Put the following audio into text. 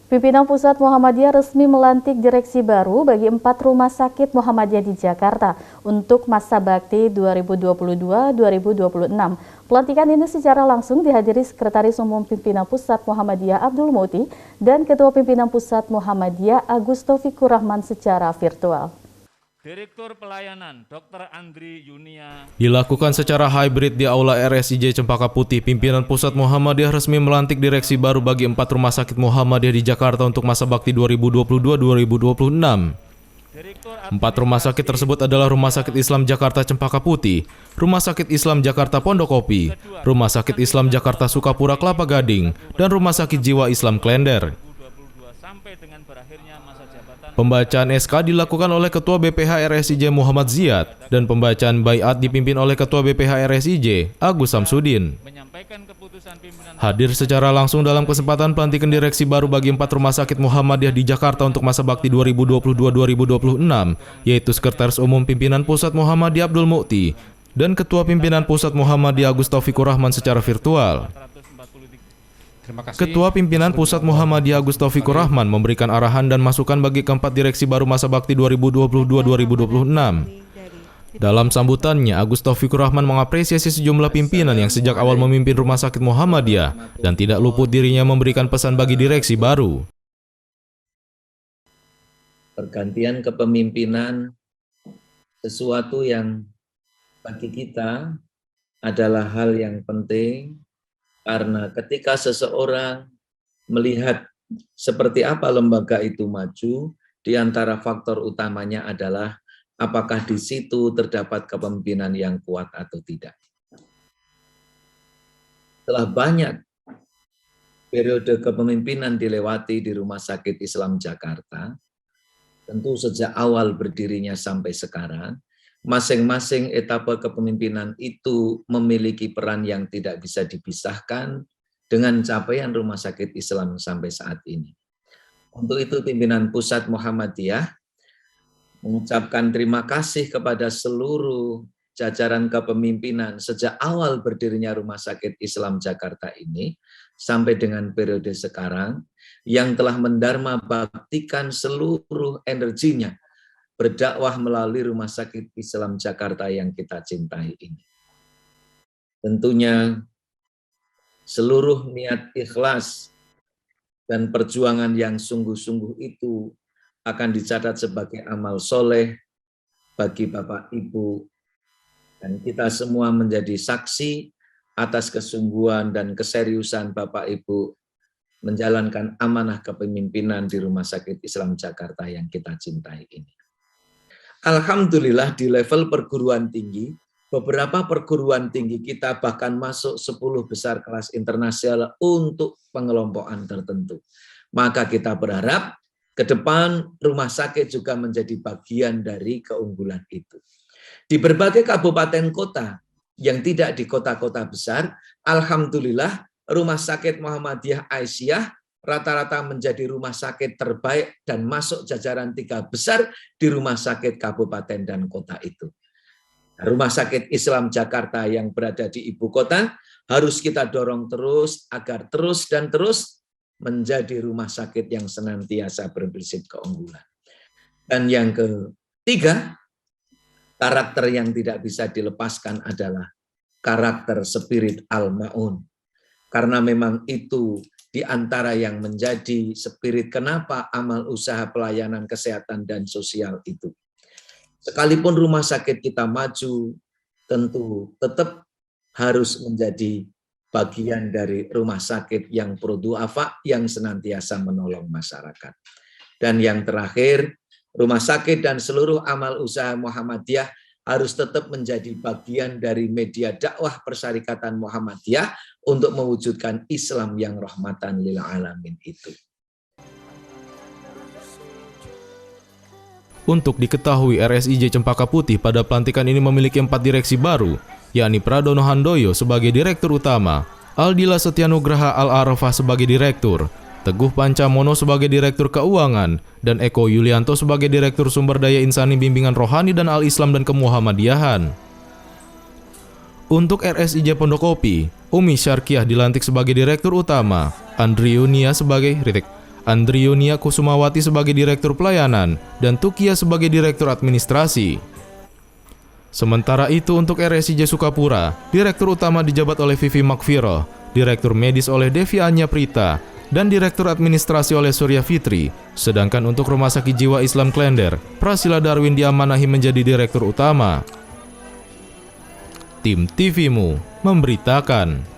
Pimpinan Pusat Muhammadiyah resmi melantik direksi baru bagi 4 rumah sakit Muhammadiyah di Jakarta untuk masa bakti 2022-2026. Pelantikan ini secara langsung dihadiri Sekretaris Umum Pimpinan Pusat Muhammadiyah Abdul Muti dan Ketua Pimpinan Pusat Muhammadiyah Agus Taufikur Rahman secara virtual. Direktur Pelayanan Dr. Andri Yunia. Dilakukan secara hybrid di Aula RSIJ Cempaka Putih, Pimpinan Pusat Muhammadiyah resmi melantik direksi baru bagi 4 rumah sakit Muhammadiyah di Jakarta untuk masa bakti 2022-2026. 4 rumah sakit tersebut adalah Rumah Sakit Islam Jakarta Cempaka Putih, Rumah Sakit Islam Jakarta Pondokopi, Rumah Sakit Islam Jakarta Sukapura Kelapa Gading, dan Rumah Sakit Jiwa Islam Klender. Pembacaan SK dilakukan oleh Ketua BPH RSIJ Muhammad Ziyad dan pembacaan baiat dipimpin oleh Ketua BPH RSIJ Agus Samsudin. Hadir secara langsung dalam kesempatan pelantikan direksi baru bagi 4 rumah sakit Muhammadiyah di Jakarta untuk masa bakti 2022-2026, yaitu Sekretaris Umum Pimpinan Pusat Muhammadiyah Abdul Muti dan Ketua Pimpinan Pusat Muhammadiyah Agus Taufikur Rahman secara virtual. Ketua Pimpinan Pusat Muhammadiyah Agus Taufikur Rahman memberikan arahan dan masukan bagi keempat direksi baru masa bakti 2022-2026. Dalam sambutannya, Agus Taufikur Rahman mengapresiasi sejumlah pimpinan yang sejak awal memimpin Rumah Sakit Muhammadiyah dan tidak luput dirinya memberikan pesan bagi direksi baru. Pergantian kepemimpinan sesuatu yang bagi kita adalah hal yang penting, karena ketika seseorang melihat seperti apa lembaga itu maju, di antara faktor utamanya adalah apakah di situ terdapat kepemimpinan yang kuat atau tidak. Setelah banyak periode kepemimpinan dilewati di Rumah Sakit Islam Jakarta, tentu sejak awal berdirinya sampai sekarang, masing-masing etapa kepemimpinan itu memiliki peran yang tidak bisa dipisahkan dengan capaian Rumah Sakit Islam sampai saat ini. Untuk itu pimpinan Pusat Muhammadiyah mengucapkan terima kasih kepada seluruh jajaran kepemimpinan sejak awal berdirinya Rumah Sakit Islam Jakarta ini sampai dengan periode sekarang yang telah mendharma baktikan seluruh energinya berdakwah melalui Rumah Sakit Islam Jakarta yang kita cintai ini. Tentunya seluruh niat ikhlas dan perjuangan yang sungguh-sungguh itu akan dicatat sebagai amal soleh bagi Bapak Ibu, dan kita semua menjadi saksi atas kesungguhan dan keseriusan Bapak Ibu menjalankan amanah kepemimpinan di Rumah Sakit Islam Jakarta yang kita cintai ini. Alhamdulillah di level perguruan tinggi, beberapa perguruan tinggi kita bahkan masuk 10 besar kelas internasional untuk pengelompokan tertentu. Maka kita berharap ke depan rumah sakit juga menjadi bagian dari keunggulan itu. Di berbagai kabupaten kota yang tidak di kota-kota besar, alhamdulillah Rumah Sakit Muhammadiyah Aisyah rata-rata menjadi rumah sakit terbaik dan masuk jajaran 3 besar di rumah sakit kabupaten dan kota itu. Rumah Sakit Islam Jakarta yang berada di ibu kota harus kita dorong terus agar terus dan terus menjadi rumah sakit yang senantiasa berprinsip keunggulan. Dan yang ketiga, karakter yang tidak bisa dilepaskan adalah karakter spirit al-ma'un. Karena memang itu di antara yang menjadi spirit kenapa amal usaha pelayanan kesehatan dan sosial itu. Sekalipun rumah sakit kita maju, tentu tetap harus menjadi bagian dari rumah sakit yang pro du'afa, yang senantiasa menolong masyarakat. Dan yang terakhir, rumah sakit dan seluruh amal usaha Muhammadiyah harus tetap menjadi bagian dari media dakwah Persyarikatan Muhammadiyah untuk mewujudkan Islam yang rahmatan lil alamin itu. Untuk diketahui, RSIJ Cempaka Putih pada pelantikan ini memiliki 4 direksi baru, yakni Pradono Handoyo sebagai Direktur Utama, Aldila Setianugraha Al-Arafah sebagai Direktur, Teguh Pancamono sebagai Direktur Keuangan, dan Eko Yulianto sebagai Direktur Sumber Daya Insani Bimbingan Rohani dan Al-Islam dan Kemuhammadiyahan. Untuk RSIJ Pondokopi, Umi Syarkiah dilantik sebagai Direktur Utama, Andri Yunia sebagai Andri Yunia Kusumawati sebagai Direktur Pelayanan, dan Tukia sebagai Direktur Administrasi. Sementara itu untuk RSIJ Sukapura, Direktur Utama dijabat oleh Vivi Makfiro, Direktur Medis oleh Devi Anya Prita, dan Direktur Administrasi oleh Surya Fitri. Sedangkan untuk Rumah Sakit Jiwa Islam Klender, Prasila Darwin diamanahi menjadi Direktur Utama. Tim TVMU memberitakan.